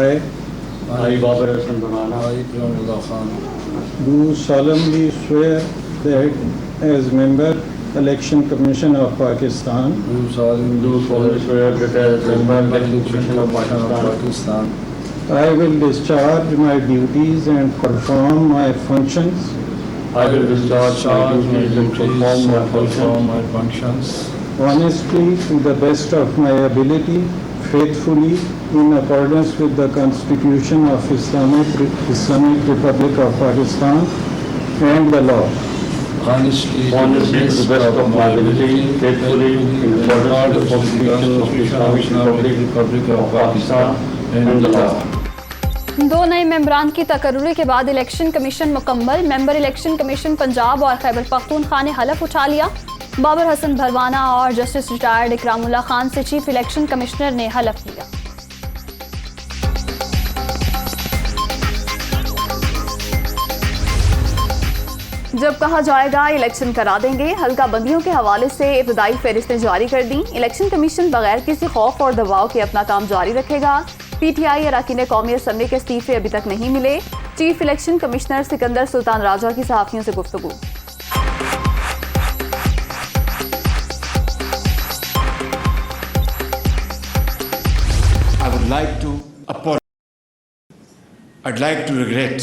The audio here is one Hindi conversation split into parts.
I, Babar Hassan Bharwana, I, Imranullah Khan, do solemnly swear that as member Election Commission of Pakistan, do solemnly swear that as member of the Election of Pakistan, I will discharge my duties and perform my functions I will discharge my duties and perform my functions honestly to the best of my ability, faithfully in accordance with the Constitution of Islamic Republic of Pakistan and the law. honestly to the best of my ability, faithfully in accordance with the Constitution of Islamic Republic of Pakistan and the law. दो नए मेंबरान की तकर्रुरी के बाद इलेक्शन कमीशन मुकम्मल। मेंबर इलेक्शन कमीशन पंजाब और खैबर पख्तूनख्वा ने हलफ उठा लिया। बाबर हसन भरवाना और जस्टिस रिटायर्ड इकरामुल्लाह खान से चीफ इलेक्शन कमिश्नर ने हलफ लिया। जब कहा जाएगा इलेक्शन करा देंगे। हल्का बंदियों के हवाले से इब्तदाई फहरिस्तें जारी कर दी। इलेक्शन कमीशन बगैर किसी खौफ और दबाव के अपना काम जारी रखेगा। पीटीआई अरकान कौमी असम्बली के इस्तीफे अभी तक नहीं मिले। Chief election commissioner Sikandar Sultan Raja की सहाफियों से गुफ्तगू। I'd like to regret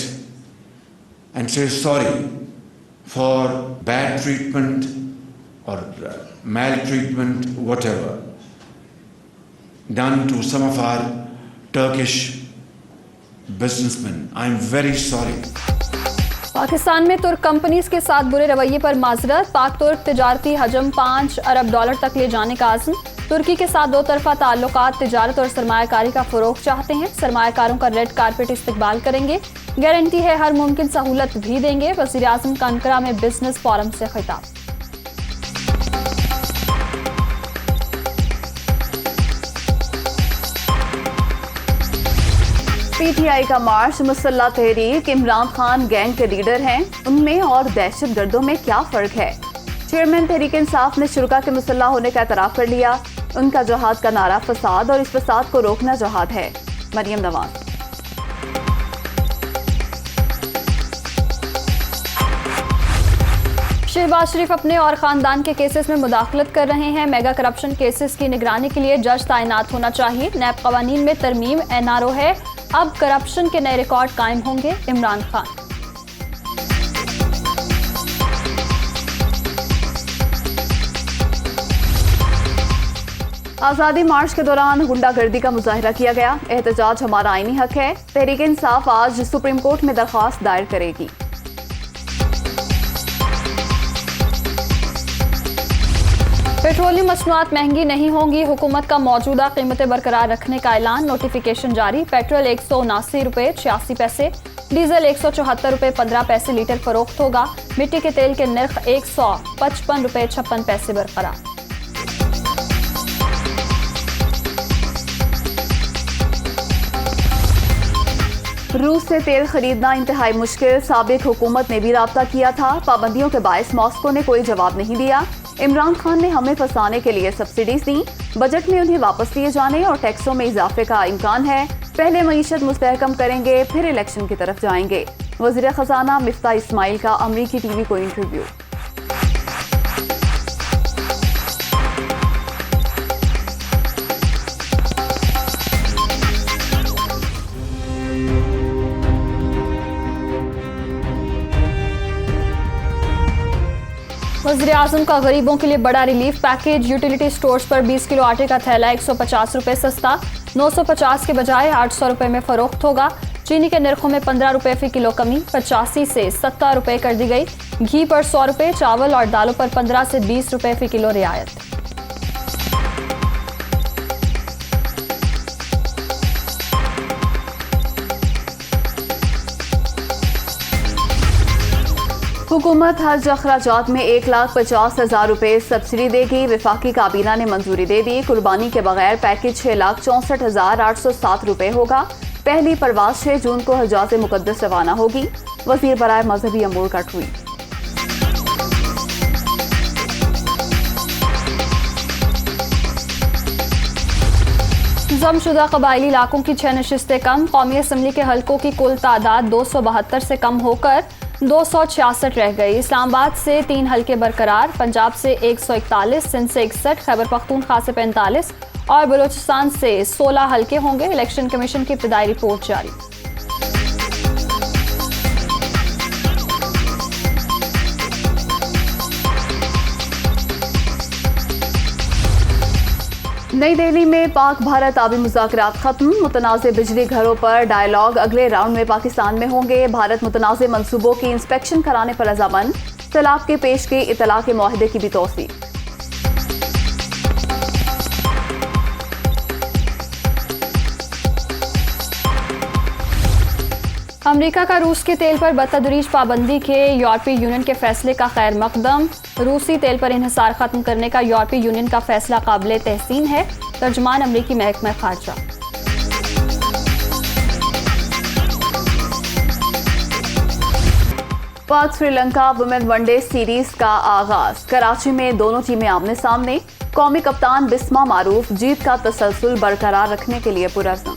and say sorry for bad treatment or maltreatment, whatever, done to some of our Turkish businessmen. I'm very sorry. Pakistan में तुर्क कंपनीज के साथ बुरे रवैये पर माजरत। पाक तुर्क तिजारती हजम $5 अरब तक ले जाने का आज़म। तुर्की के साथ दो तरफा ताल्लुकात, तिजारत और सरमायाकारी का फ़रोग़ चाहते हैं। सरमायाकारों का रेड कारपेट इस्तकबाल करेंगे। गारंटी है हर मुमकिन सहूलत भी देंगे। वज़ीर आज़म का अंकारा में बिजनेस फोरम से खिताब। पीटीआई का मार्च मुसल्ला तहरीक। इमरान खान गैंग के लीडर हैं। उनमें और दहशत गर्दों में क्या फ़र्क है? चेयरमैन तहरीक इंसाफ ने शुरा के मुसल्ला होने का एतराफ़ कर लिया। उनका जहाद का नारा फसाद और इस फसाद को रोकना जहाद है। मरियम नवाज। शहबाज शरीफ अपने और ख़ानदान के केसेस में मुदाखलत कर रहे हैं। मेगा करप्शन केसेस की निगरानी के लिए जज तैनात होना चाहिए। नैब क़वानीन में तरमीम एनआरओ है। अब करप्शन के नए रिकॉर्ड कायम होंगे। इमरान खान। आज़ादी मार्च के दौरान गुंडागर्दी का मुजाहिरा किया गया। एहतजाज हमारा आईनी हक है। तहरीक इंसाफ आज सुप्रीम कोर्ट में दरख्वास्त दायर करेगी। पेट्रोलियम मसनूआत महंगी नहीं होंगी। हुकूमत का मौजूदा कीमतें बरकरार रखने का ऐलान। नोटिफिकेशन जारी। पेट्रोल ₹179.86, डीजल ₹174.15 लीटर फरोख्त होगा। मिट्टी के तेल के नर्ख ₹155.56 बरकरार। रूस से तेल खरीदना इंतहाई मुश्किल। साबिक हुकूमत ने भी राब्ता किया था। पाबंदियों के बायस मॉस्को ने कोई जवाब नहीं दिया। इमरान खान ने हमें फंसाने के लिए सब्सिडीज दी। बजट में उन्हें वापस लिए जाने और टैक्सों में इजाफे का इम्कान है। पहले मईशत मुस्तहकम करेंगे, फिर इलेक्शन की तरफ जाएंगे। वज़ीर ख़ज़ाना मिफ्ता इस्माइल का अमरीकी टीवी को इंटरव्यू। वज़ीर आज़म का गरीबों के लिए बड़ा रिलीफ पैकेज। यूटिलिटी स्टोर्स पर 20 किलो आटे का थैला ₹150 सस्ता, 950 के बजाय ₹800 में फरोख्त होगा। चीनी के नरखों में ₹15 फी किलो कमी, 85 से ₹70 कर दी गई। घी पर ₹100, चावल और दालों पर ₹15 से ₹20 फी किलो रियायत। हुकूमत हज अखराजात में ₹1,50,000 सब्सिडी देगी। वफाकी काबीना ने मंजूरी दे दी। कुर्बानी के बगैर पैकेज ₹6,64,807 होगा। पहली परवाज 6 जून को हजाज मुकद्दस रवाना होगी। वजीर बराए मजहबी अमूर का ट्वीट। मुनज़्ज़म-शुदा कबायली इलाकों की 6 नशिस्तें कम। कौमी असम्बली के हलकों की कुल तादाद 272 से कम होकर 266 रह गई। इस्लामाबाद से 3 हलके बरकरार, पंजाब से 141, सिंध से 61, खैबर पख्तूनख्वा से 45 और बलूचिस्तान से 16 हलके होंगे। इलेक्शन कमीशन की इब्तिदाई रिपोर्ट जारी। नई दिल्ली में पाक भारत आबी मुज़ाकरात खत्म। मुतनाज़े बिजली घरों पर डायलॉग अगले राउंड में पाकिस्तान में होंगे। भारत मुतनाज़े मंसूबों की इंस्पेक्शन कराने पर रज़ामंद। तलाक के पेश के इतला के मुआहदे की भी तौसीक। अमेरिका का रूस के तेल पर बतदरीज पाबंदी के यूरोपीय यूनियन के फैसले का खैर मकदम। रूसी तेल पर इन्हिसार खत्म करने का यूरोपीय यूनियन का फैसला काबिल तहसीन है। तर्जुमान अमरीकी महकमा खारजा। पाक श्रीलंका वुमेन वनडे सीरीज का आगाज। कराची में दोनों टीमें आमने सामने। कौमी कप्तान बिस्मा मारूफ जीत का तसलसल बरकरार रखने के लिए पुरअज़्म।